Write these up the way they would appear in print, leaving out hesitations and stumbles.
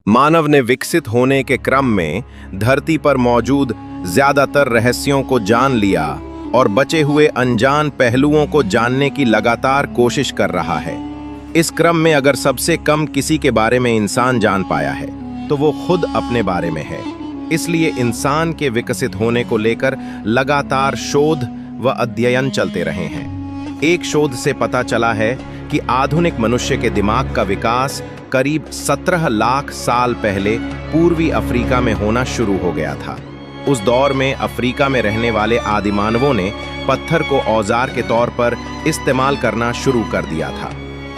मानव ने विकसित होने के क्रम में धरती पर मौजूद ज्यादातर रहस्यों को जान लिया और बचे हुए अनजान पहलुओं को जानने की लगातार कोशिश कर रहा है। इस क्रम में अगर सबसे कम किसी के बारे में इंसान जान पाया है तो वो खुद अपने बारे में है। इसलिए इंसान के विकसित होने को लेकर लगातार शोध व अध्ययन चलते रहे हैं। एक शोध से पता चला है कि आधुनिक मनुष्य के दिमाग का विकास करीब 17 लाख साल पहले पूर्वी अफ्रीका में होना शुरू हो गया था। उस दौर में अफ्रीका में रहने वाले आदिमानवों ने पत्थर को औजार के तौर पर इस्तेमाल करना शुरू कर दिया था।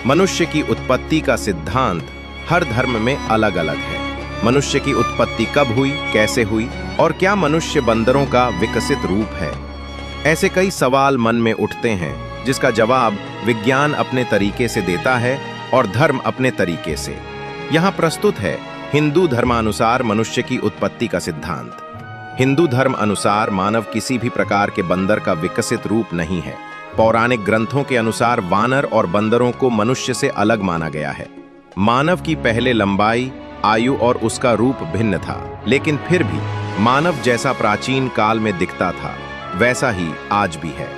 मनुष्य की उत्पत्ति का सिद्धांत हर धर्म में अलग अलग है। मनुष्य की उत्पत्ति कब हुई, कैसे हुई और क्या मनुष्य बंदरों का विकसित रूप है? ऐसे कई सवाल मन में उठते हैं जिसका जवाब विज्ञान अपने तरीके से देता है और धर्म अपने तरीके से। यहाँ प्रस्तुत है हिंदू धर्मानुसार मनुष्य की उत्पत्ति का सिद्धांत। हिंदू धर्म अनुसार मानव किसी भी प्रकार के बंदर का विकसित रूप नहीं है। पौराणिक ग्रंथों के अनुसार वानर और बंदरों को मनुष्य से अलग माना गया है। मानव की पहले लंबाई, आयु और उसका रूप भिन्न था, लेकिन फिर भी मानव जैसा प्राचीन काल में दिखता था वैसा ही आज भी है।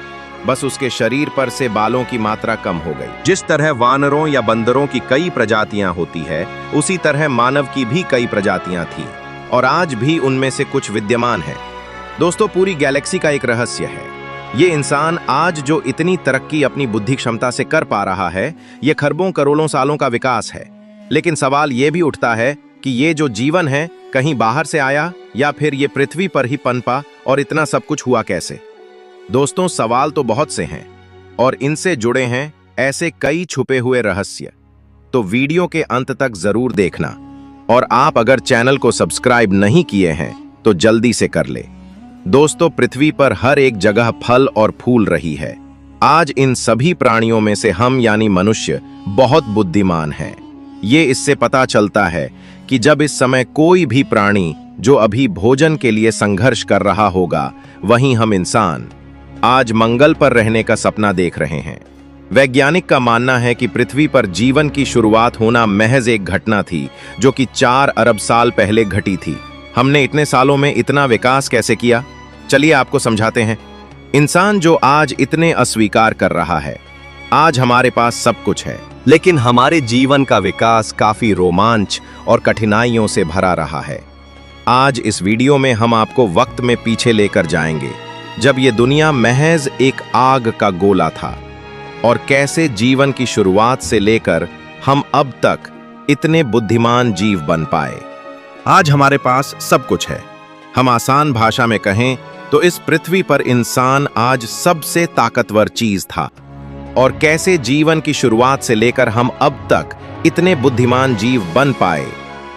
बस उसके शरीर पर से बालों की मात्रा कम हो गई। जिस तरह वानरों या बंदरों की कई प्रजातियां होती है, उसी तरह मानव की भी कई प्रजातियां थीं और आज भी उनमें से कुछ विद्यमान है। दोस्तों, पूरी गैलेक्सी का एक रहस्य है। ये इंसान आज जो इतनी तरक्की अपनी बुद्धि क्षमता से कर पा रहा है, ये खरबों करोड़ों सालों का विकास है। लेकिन सवाल ये भी उठता है कि ये जो जीवन है कहीं बाहर से आया या फिर ये पृथ्वी पर ही पनपा और इतना सब कुछ हुआ कैसे? दोस्तों, सवाल तो बहुत से हैं और इनसे जुड़े हैं ऐसे कई छुपे हुए रहस्य। तो वीडियो के अंत तक जरूर देखना और आप अगर चैनल को सब्सक्राइब नहीं किए हैं तो जल्दी से कर ले। दोस्तों, पृथ्वी पर हर एक जगह फल और फूल रही है। आज इन सभी प्राणियों में से हम यानी मनुष्य बहुत बुद्धिमान हैं। ये इससे पता चलता है कि जब इस समय कोई भी प्राणी जो अभी भोजन के लिए संघर्ष कर रहा होगा, वहीं हम इंसान आज मंगल पर रहने का सपना देख रहे हैं। वैज्ञानिक का मानना है कि पृथ्वी पर जीवन की शुरुआत होना महज एक घटना थी जो कि 4 अरब साल पहले घटी थी। हमने इतने सालों में इतना विकास कैसे किया? चलिए आपको समझाते हैं। इंसान जो आज इतने अस्वीकार कर रहा है, आज हमारे पास सब कुछ है, लेकिन हमारे जीवन का विकास काफी रोमांच और कठिनाइयों से भरा रहा है। आज इस वीडियो में हम आपको वक्त में पीछे लेकर जाएंगे, जब ये दुनिया महज एक आग का गोला था और कैसे जीवन की शुरुआत से लेकर हम अब तक इतने बुद्धिमान जीव बन पाए। आज हमारे पास सब कुछ है। हम आसान भाषा में कहें तो इस पृथ्वी पर इंसान आज सबसे ताकतवर चीज था और कैसे जीवन की शुरुआत से लेकर हम अब तक इतने बुद्धिमान जीव बन पाए।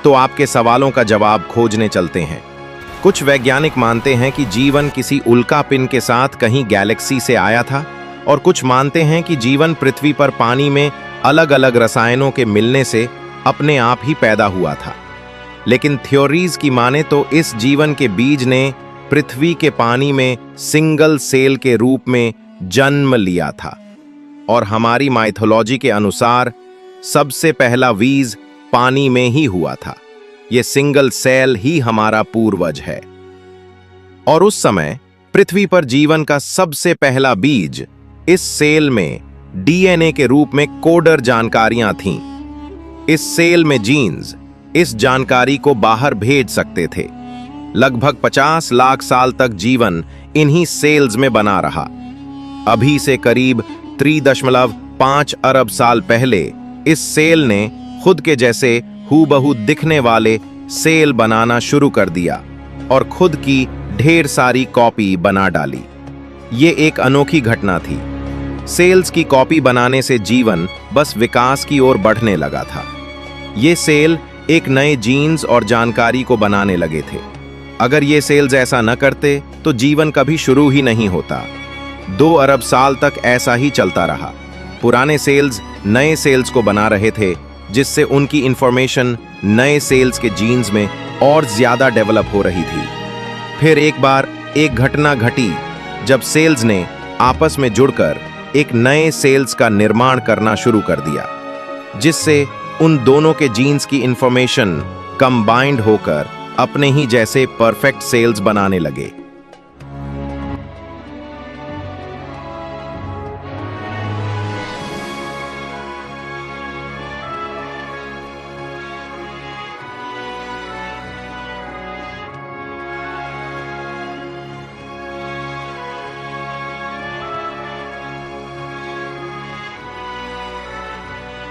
तो आपके सवालों का जवाब खोजने चलते हैं। कुछ वैज्ञानिक मानते हैं कि जीवन किसी उल्कापिंड के साथ कहीं गैलेक्सी से आया था और कुछ मानते हैं कि जीवन पृथ्वी पर पानी में अलग अलग रसायनों के मिलने से अपने आप ही पैदा हुआ था। लेकिन थ्योरीज की माने तो इस जीवन के बीज ने पृथ्वी के पानी में सिंगल सेल के रूप में जन्म लिया था और हमारी माइथोलॉजी के अनुसार सबसे पहला बीज पानी में ही हुआ था। ये सिंगल सेल ही हमारा पूर्वज है और उस समय पृथ्वी पर जीवन का सबसे पहला बीज, इस सेल में डीएनए के रूप में कोडर जानकारियां थीं। इस सेल में जीन्स इस जानकारी को बाहर भेज सकते थे। लगभग 50 लाख साल तक जीवन इन्हीं सेल्स में बना रहा। अभी से करीब 3.5 अरब साल पहले इस सेल ने खुद के जैसे हूबहू दिखने वाले सेल बनाना शुरू कर दिया और खुद की ढेर सारी कॉपी बना डाली। ये एक अनोखी घटना थी। सेल्स की कॉपी बनाने से जीवन बस विकास की ओर बढ़ने लगा था। ये सेल एक नए जीन्स और जानकारी को बनाने लगे थे। अगर ये सेल्स ऐसा न करते तो जीवन कभी शुरू ही नहीं होता। 2 अरब साल तक ऐसा ही चलता रहा। पुराने सेल्स नए सेल्स को बना रहे थे, जिससे उनकी इंफॉर्मेशन नए सेल्स के जीन्स में और ज्यादा डेवलप हो रही थी। फिर एक बार एक घटना घटी जब सेल्स ने आपस में जुड़कर एक नए सेल्स का निर्माण करना शुरू कर दिया, जिससे उन दोनों के जीन्स की इंफॉर्मेशन कंबाइंड होकर अपने ही जैसे परफेक्ट सेल्स बनाने लगे।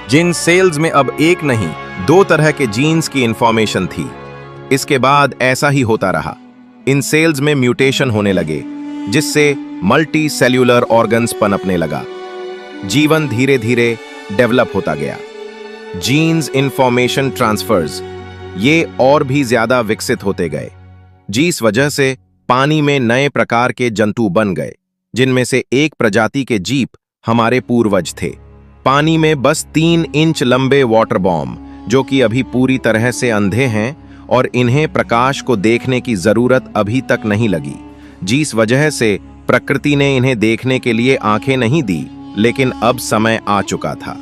जिन सेल्स में अब एक नहीं, दो तरह के जीन्स की इंफॉर्मेशन थी। इसके बाद ऐसा ही होता रहा। इन सेल्स में म्यूटेशन होने लगे, जिससे मल्टी सेल्यूलर ऑर्गन्स पनपने लगा। जीवन धीरे धीरे डेवलप होता गया। जीन्स इंफॉर्मेशन ट्रांसफर्स ये और भी ज्यादा विकसित होते गए, जिस वजह से पानी में नए प्रकार के जंतु बन गए, जिनमें से एक प्रजाति के जीप हमारे पूर्वज थे। पानी में बस 3 इंच लंबे वाटर बॉम्ब, जो कि अभी पूरी तरह से अंधे हैं और इन्हें प्रकाश को देखने की जरूरत अभी तक नहीं लगी, जिस वजह से प्रकृति ने इन्हें देखने के लिए आंखें नहीं दी। लेकिन अब समय आ चुका था।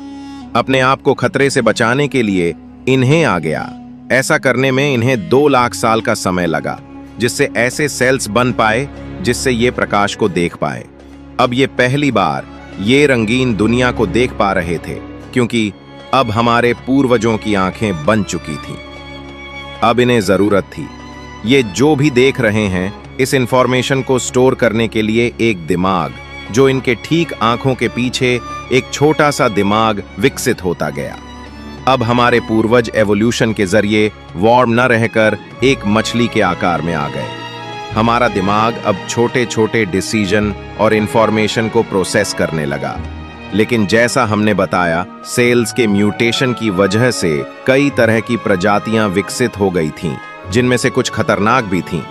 अपने आप को खतरे से बचाने के लिए इन्हें आ गया। ऐसा करने में इन्हें 2 लाख साल का समय लगा, जिससे ऐसे सेल्स बन पाए जिससे ये प्रकाश को देख पाए। अब ये पहली बार ये रंगीन दुनिया को देख पा रहे थे, क्योंकि अब हमारे पूर्वजों की आंखें बन चुकी थीं। अब इन्हें जरूरत थी, ये जो भी देख रहे हैं, इस इंफॉर्मेशन को स्टोर करने के लिए एक दिमाग, जो इनके ठीक आंखों के पीछे एक छोटा सा दिमाग विकसित होता गया। अब हमारे पूर्वज एवोल्यूशन के जरिए वॉर्म न रहकर एक मछली के आकार में आ गए। हमारा दिमाग अब छोटे छोटे डिसीजन और इंफॉर्मेशन को प्रोसेस करने लगा। लेकिन जैसा हमने बताया, सेल्स के म्यूटेशन की वजह से कई तरह की प्रजातियां विकसित हो गई थीं, जिनमें से कुछ खतरनाक भी थीं।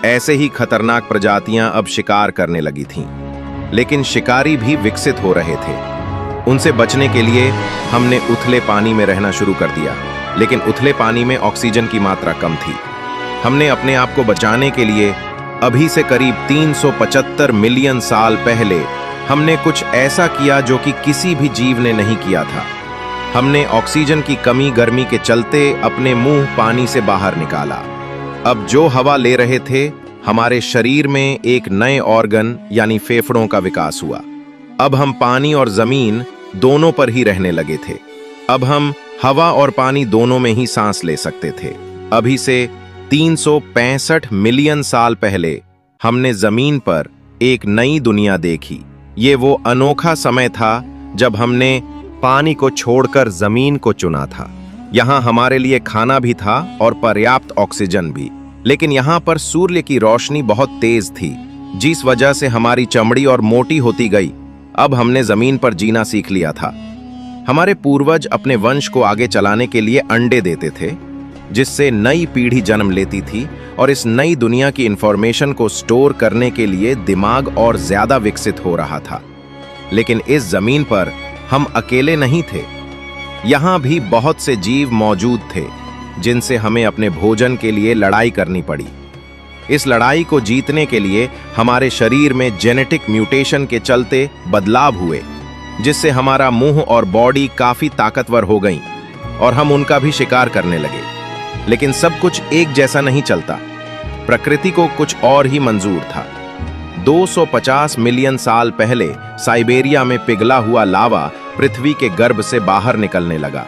ऐसे ही खतरनाक प्रजातियां अब शिकार करने लगी थीं। लेकिन शिकारी भी विकसित हो रहे थे। उनसे बचने के लिए हमने उथले पानी में रहना शुरू कर दिया, लेकिन उथले पानी में ऑक्सीजन की मात्रा कम थी। हमने अपने आप को बचाने के लिए अभी से करीब 375 मिलियन साल पहले हमने कुछ ऐसा किया जो कि किसी भी जीव ने नहीं किया था। हमने ऑक्सीजन की कमी गर्मी के चलते अपने मुंह पानी से बाहर निकाला। अब जो हवा ले रहे थे, हमारे शरीर में एक नए ऑर्गन यानी फेफड़ों का विकास हुआ। अब हम पानी और जमीन दोनों पर ही रहने लगे थे। अब हम हवा और पानी दोनों में ही सांस ले सकते थे। अभी से 365 मिलियन साल पहले हमने जमीन पर एक नई दुनिया देखी। ये वो अनोखा समय था जब हमने पानी को छोड़कर जमीन को चुना था। यहाँ हमारे लिए खाना भी था और पर्याप्त ऑक्सीजन भी। लेकिन यहाँ पर सूर्य की रोशनी बहुत तेज थी, जिस वजह से हमारी चमड़ी और मोटी होती गई। अब हमने जमीन पर जीना सीख लिया था। हमारे पूर्वज अपने वंश को आगे चलाने के लिए अंडे देते थे, जिससे नई पीढ़ी जन्म लेती थी और इस नई दुनिया की इंफॉर्मेशन को स्टोर करने के लिए दिमाग और ज्यादा विकसित हो रहा था। लेकिन इस जमीन पर हम अकेले नहीं थे। यहाँ भी बहुत से जीव मौजूद थे, जिनसे हमें अपने भोजन के लिए लड़ाई करनी पड़ी। इस लड़ाई को जीतने के लिए हमारे शरीर में जेनेटिक म्यूटेशन के चलते बदलाव हुए, जिससे हमारा मुंह और बॉडी काफी ताकतवर हो गई और हम उनका भी शिकार करने लगे। लेकिन सब कुछ एक जैसा नहीं चलता। प्रकृति को कुछ और ही मंजूर था। 250 मिलियन साल पहले साइबेरिया में पिघला हुआ लावा पृथ्वी के गर्भ से बाहर निकलने लगा।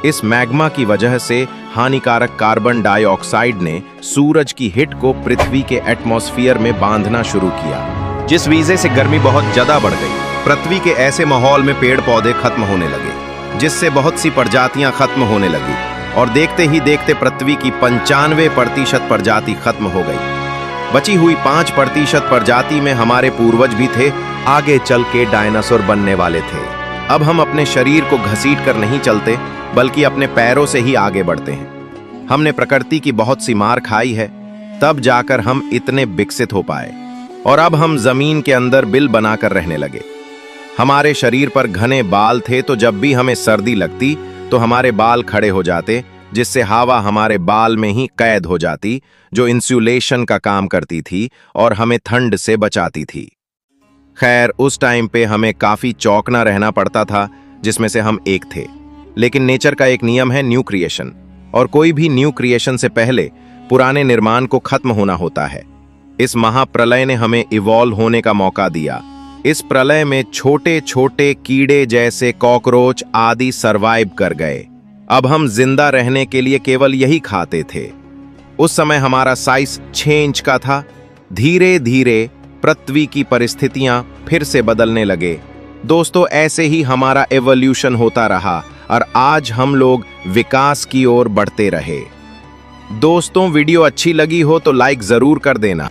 इस मैग्मा की वजह से हानिकारक कार्बन डाइऑक्साइड ने सूरज की हिट को पृथ्वी के एटमॉस्फेयर में बांधना शुरू किया, जिस वजह से गर्मी बहुत ज्यादा बढ़ गई। पृथ्वी के ऐसे माहौल में पेड़ पौधे खत्म होने लगे, जिससे बहुत सी प्रजातियां खत्म होने लगी और देखते ही देखते पृथ्वी की 95% प्रजाति खत्म हो गई। बची हुई 5% प्रजाति में हमारे पूर्वज भी थे। आगे चल के डायनासोर बनने वाले थे। अब हम अपने शरीर को घसीट कर नहीं चलते, बल्कि अपने पैरों से ही आगे बढ़ते हैं। हमने प्रकृति की बहुत सी मार खाई है, तब जाकर हम इतने विकसित हो पाए। और अब हम जमीन के अंदर बिल बनाकर रहने लगे। हमारे शरीर पर घने बाल थे, तो जब भी हमें सर्दी लगती तो हमारे बाल खड़े हो जाते, जिससे हवा हमारे बाल में ही कैद हो जाती, जो इंसुलेशन का काम करती थी और हमें ठंड से बचाती थी। खैर, उस टाइम पे हमें काफी चौकना रहना पड़ता था, जिसमें से हम एक थे। लेकिन नेचर का एक नियम है न्यू क्रिएशन। और कोई भी न्यू क्रिएशन से पहले पुराने निर्माण को खत्म होना होता है। इस महाप्रलय ने हमें इवॉल्व होने का मौका दिया। इस प्रलय में छोटे छोटे कीड़े जैसे कॉकरोच आदि सरवाइव कर गए। अब हम जिंदा रहने के लिए केवल यही खाते थे। उस समय हमारा साइज 6 इंच का था। धीरे धीरे पृथ्वी की परिस्थितियां फिर से बदलने लगे। दोस्तों, ऐसे ही हमारा एवोल्यूशन होता रहा और आज हम लोग विकास की ओर बढ़ते रहे। दोस्तों, वीडियो अच्छी लगी हो तो लाइक जरूर कर देना।